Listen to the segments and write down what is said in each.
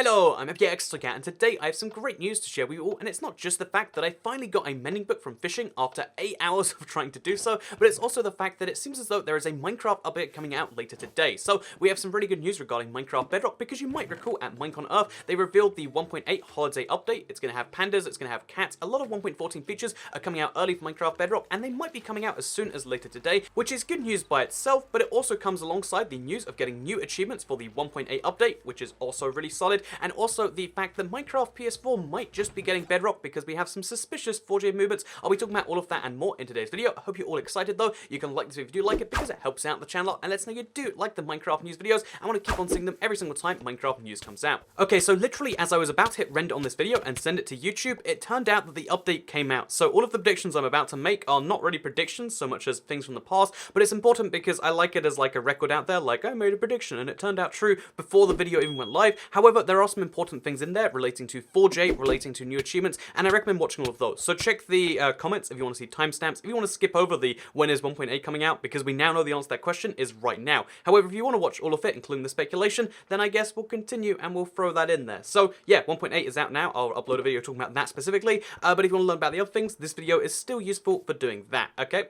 Hello, I'm Elgato, and today I have some great news to share with you all, and it's not just the fact that I finally got a mending book from fishing after 8 hours of trying to do so, but it's also the fact that it seems as though there is a Minecraft update coming out later today. So we have some really good news regarding Minecraft Bedrock, because you might recall at Minecon Earth, they revealed the 1.8 holiday update. It's going to have pandas, it's going to have cats, a lot of 1.14 features are coming out early for Minecraft Bedrock, and they might be coming out as soon as later today, which is good news by itself, but it also comes alongside the news of getting new achievements for the 1.8 update, which is also really solid, and also the fact that Minecraft PS4 might just be getting Bedrock because we have some suspicious 4J movements. I'll be talking about all of that and more in today's video. I hope you're all excited though. You can like this video if you do like it because it helps out the channel and lets me know you do like the Minecraft news videos. I want to keep on seeing them every single time Minecraft news comes out. Okay, so literally as I was about to hit render on this video and send it to YouTube, it turned out that the update came out. So all of the predictions I'm about to make are not really predictions so much as things from the past, but it's important because I like it as like a record out there, like I made a prediction and it turned out true before the video even went live. However, there are some important things in there relating to 4J, relating to new achievements, and I recommend watching all of those. So check the comments if you want to see timestamps, if you want to skip over the when is 1.8 coming out, because we now know the answer to that question is right now. However, if you want to watch all of it, including the speculation, then I guess we'll continue and we'll throw that in there. So yeah, 1.8 is out now. I'll upload a video talking about that specifically, but if you want to learn about the other things, this video is still useful for doing that, okay?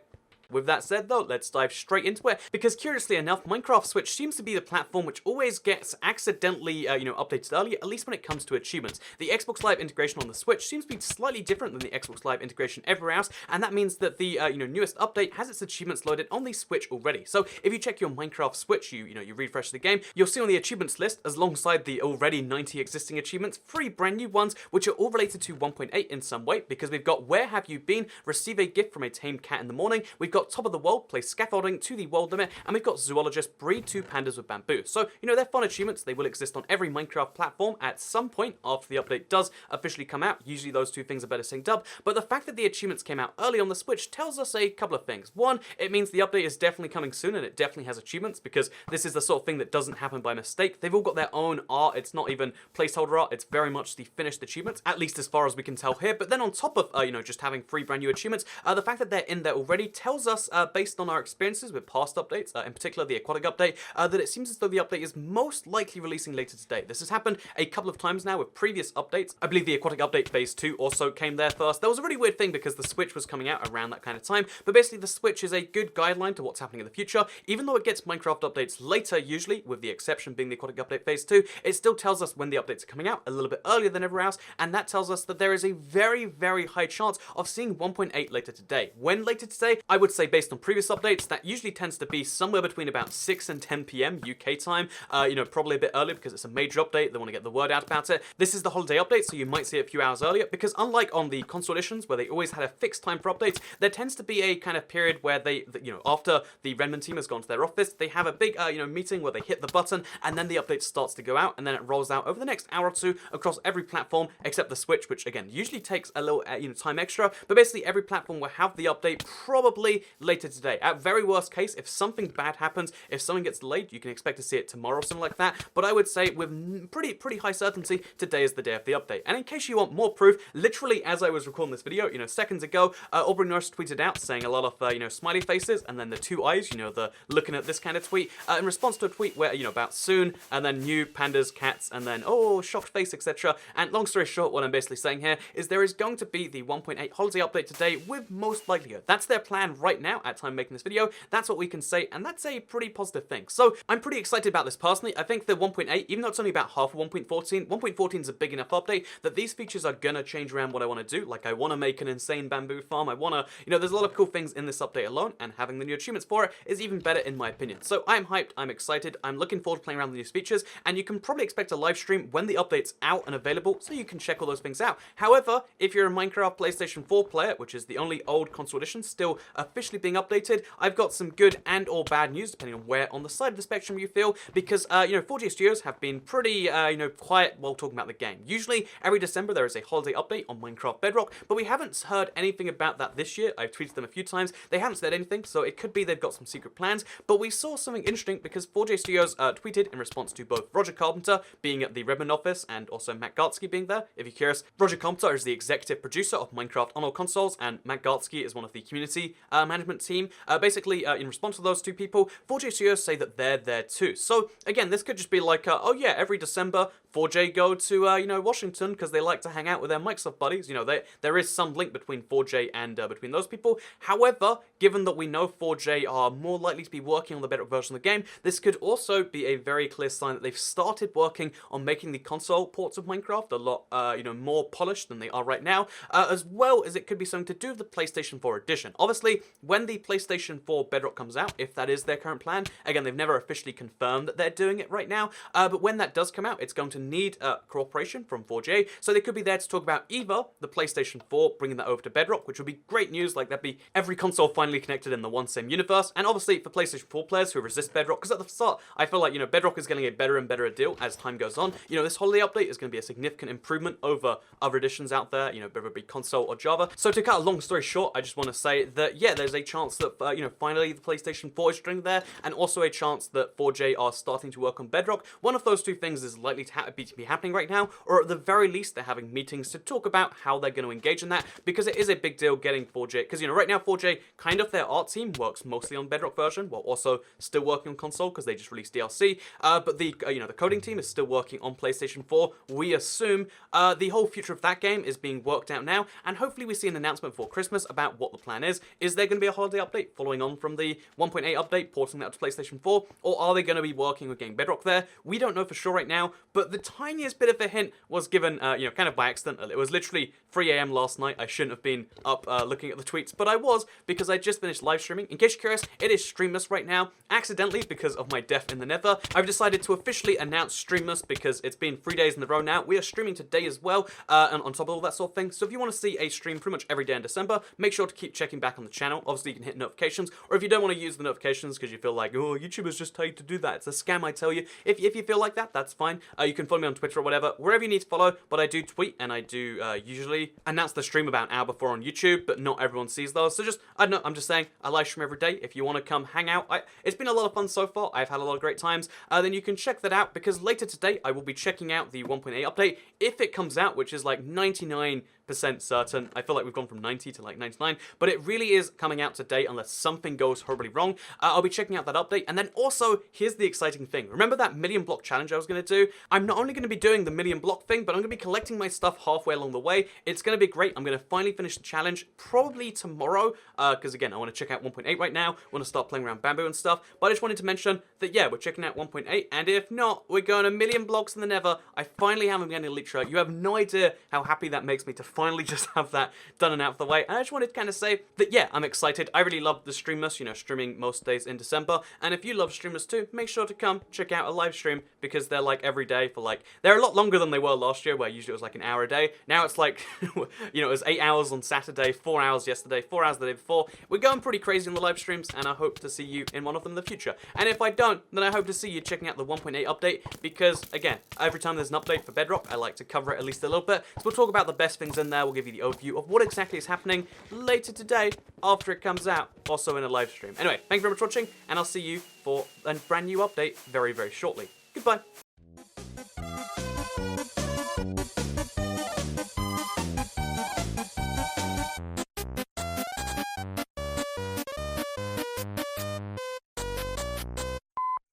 With that said though, let's dive straight into it, because curiously enough, Minecraft Switch seems to be the platform which always gets accidentally, updated early, at least when it comes to achievements. The Xbox Live integration on the Switch seems to be slightly different than the Xbox Live integration everywhere else, and that means that the, newest update has its achievements loaded on the Switch already. So if you check your Minecraft Switch, you refresh the game, you'll see on the achievements list, alongside the already 90 existing achievements, 3 brand new ones, which are all related to 1.8 in some way, because we've got Where Have You Been? Receive a gift from a tamed cat in the morning, we've got Top of the World, place scaffolding to the world limit, and we've got Zoologist, breed 2 pandas with bamboo. So, they're fun achievements. They will exist on every Minecraft platform at some point after the update does officially come out. Usually those two things are better synced up, but the fact that the achievements came out early on the Switch tells us a couple of things. One, it means the update is definitely coming soon, and it definitely has achievements, because this is the sort of thing that doesn't happen by mistake. They've all got their own art. It's not even placeholder art. It's very much the finished achievements, at least as far as we can tell here. But then on top of, just having 3 brand new achievements, the fact that they're in there already tells us, based on our experiences with past updates, in particular the aquatic update, that it seems as though the update is most likely releasing later today. This has happened a couple of times now with previous updates. I believe the aquatic update phase 2 also came there first. That was a really weird thing because the Switch was coming out around that kind of time, but basically the Switch is a good guideline to what's happening in the future. Even though it gets Minecraft updates later usually, with the exception being the aquatic update phase 2, it still tells us when the updates are coming out a little bit earlier than everywhere else, and that tells us that there is a very, very high chance of seeing 1.8 later today. When later today? I would say based on previous updates, that usually tends to be somewhere between about 6 and 10 PM UK time, probably a bit early because it's a major update, they want to get the word out about it. This is the holiday update, so you might see it a few hours earlier, because unlike on the console editions where they always had a fixed time for updates, there tends to be a kind of period where they, after the Redmond team has gone to their office, they have a big, meeting where they hit the button, and then the update starts to go out, and then it rolls out over the next hour or two across every platform except the Switch, which again, usually takes a little, time extra, but basically every platform will have the update probably later today. At very worst case, if something bad happens, if something gets delayed, you can expect to see it tomorrow or something like that, but I would say with pretty high certainty, today is the day of the update. And in case you want more proof, literally as I was recording this video, seconds ago, Aubrey Norris tweeted out saying a lot of, smiley faces, and then the 2 eyes, the looking at this kind of tweet, in response to a tweet where, about soon, and then new pandas, cats, and then, oh, shocked face, etc. And long story short, what I'm basically saying here is there is going to be the 1.8 holiday update today with most likelihood. That's their plan right now at time making this video. That's what we can say, and that's a pretty positive thing. So I'm pretty excited about this personally. I think the 1.8, even though it's only about half of 1.14, 1.14 is a big enough update that these features are gonna change around what I want to do. Like I want to make an insane bamboo farm. I want to, there's a lot of cool things in this update alone, and having the new achievements for it is even better in my opinion. So I'm hyped, I'm excited, I'm looking forward to playing around with these features, and you can probably expect a live stream when the update's out and available, so you can check all those things out. However, if you're a Minecraft PlayStation 4 player, which is the only old console edition still officially being updated, I've got some good and or bad news, depending on where on the side of the spectrum you feel, because, 4J Studios have been pretty, quiet while talking about the game. Usually, every December there is a holiday update on Minecraft Bedrock, but we haven't heard anything about that this year. I've tweeted them a few times. They haven't said anything, so it could be they've got some secret plans, but we saw something interesting because 4J Studios tweeted in response to both Roger Carpenter being at the Redmond office and also Matt Gartsky being there. If you're curious, Roger Carpenter is the executive producer of Minecraft on all consoles, and Matt Gartsky is one of the community management team, basically in response to those two people, 4J Studios say that they're there too. So again, this could just be like, oh yeah, every December 4J go to Washington because they like to hang out with their Microsoft buddies. There is some link between 4J and between those people. However, given that we know 4J are more likely to be working on the Bedrock version of the game, this could also be a very clear sign that they've started working on making the console ports of Minecraft a lot more polished than they are right now, as well as it could be something to do with the PlayStation 4 edition. Obviously, when the PlayStation 4 Bedrock comes out, if that is their current plan, again, they've never officially confirmed that they're doing it right now, but when that does come out, it's going to need cooperation from 4J, so they could be there to talk about either the PlayStation 4 bringing that over to Bedrock, which would be great news, like that'd be every console finally connected in the one same universe, and obviously for PlayStation 4 players who resist Bedrock, because at the start, I feel like, Bedrock is getting a better and better deal as time goes on. This holiday update is going to be a significant improvement over other editions out there, whether it be console or Java. So to cut a long story short, I just want to say that, yeah, there's a chance that, finally the PlayStation 4 is string there, and also a chance that 4J are starting to work on Bedrock. One of those two things is likely to be happening right now, or at the very least, they're having meetings to talk about how they're going to engage in that, because it is a big deal getting 4J, because, right now 4J, kind of their art team works mostly on Bedrock version, while also still working on console, because they just released DLC, but the coding team is still working on PlayStation 4. We assume the whole future of that game is being worked out now, and hopefully we see an announcement for Christmas about what the plan is. Is there going to be a holiday update following on from the 1.8 update, porting that to PlayStation 4, or are they going to be working with getting Bedrock there? We don't know for sure right now, but the tiniest bit of a hint was given, kind of by accident. It was literally 3 a.m. last night. I shouldn't have been up looking at the tweets, but I was, because I just finished live streaming. In case you're curious, it is streamless right now, accidentally because of my death in the nether. I've decided to officially announce streamless because it's been 3 days in a row now. We are streaming today as well, and on top of all that sort of thing. So if you want to see a stream pretty much every day in December, make sure to keep checking back on the channel. Obviously, you can hit notifications, or if you don't want to use the notifications because you feel like, oh, YouTubers just tell you to do that, it's a scam, I tell you. If you feel like that, that's fine. You can follow me on Twitter or whatever, wherever you need to follow, but I do tweet, and I do usually announce the stream about an hour before on YouTube, but not everyone sees those. So just, I don't know, I'm just saying, I live stream every day. If you want to come hang out, it's been a lot of fun so far. I've had a lot of great times. Then you can check that out, because later today, I will be checking out the 1.8 update, if it comes out, which is like 99% certain. I feel like we've gone from 90 to like 99, but it really is coming out today unless something goes horribly wrong. I'll be checking out that update, and then also, here's the exciting thing. Remember that million block challenge I was going to do? I'm not only going to be doing the million block thing, but I'm going to be collecting my stuff halfway along the way. It's going to be great. I'm going to finally finish the challenge probably tomorrow, because again, I want to check out 1.8 right now. I want to start playing around Bamboo and stuff, but I just wanted to mention that, yeah, we're checking out 1.8, and if not, we're going a million blocks in the nether. I finally have an Elytra. You have no idea how happy that makes me to finally just have that done and out of the way. And I just wanted to kind of say that, yeah, I'm excited. I really love the streamless, streaming most days in December. And if you love streamers too, make sure to come check out a live stream, because they're like every day for like, they're a lot longer than they were last year, where usually it was like an hour a day. Now it's like, it was 8 hours on Saturday, 4 hours yesterday, 4 hours the day before. We're going pretty crazy on the live streams, and I hope to see you in one of them in the future. And if I don't, then I hope to see you checking out the 1.8 update, because again, every time there's an update for Bedrock, I like to cover it at least a little bit. So we'll talk about the best things in there. We'll give you the overview of what exactly is happening later today after it comes out, also in a live stream. Anyway, thank you very much for watching, and I'll see you for a brand new update very, very shortly. Goodbye.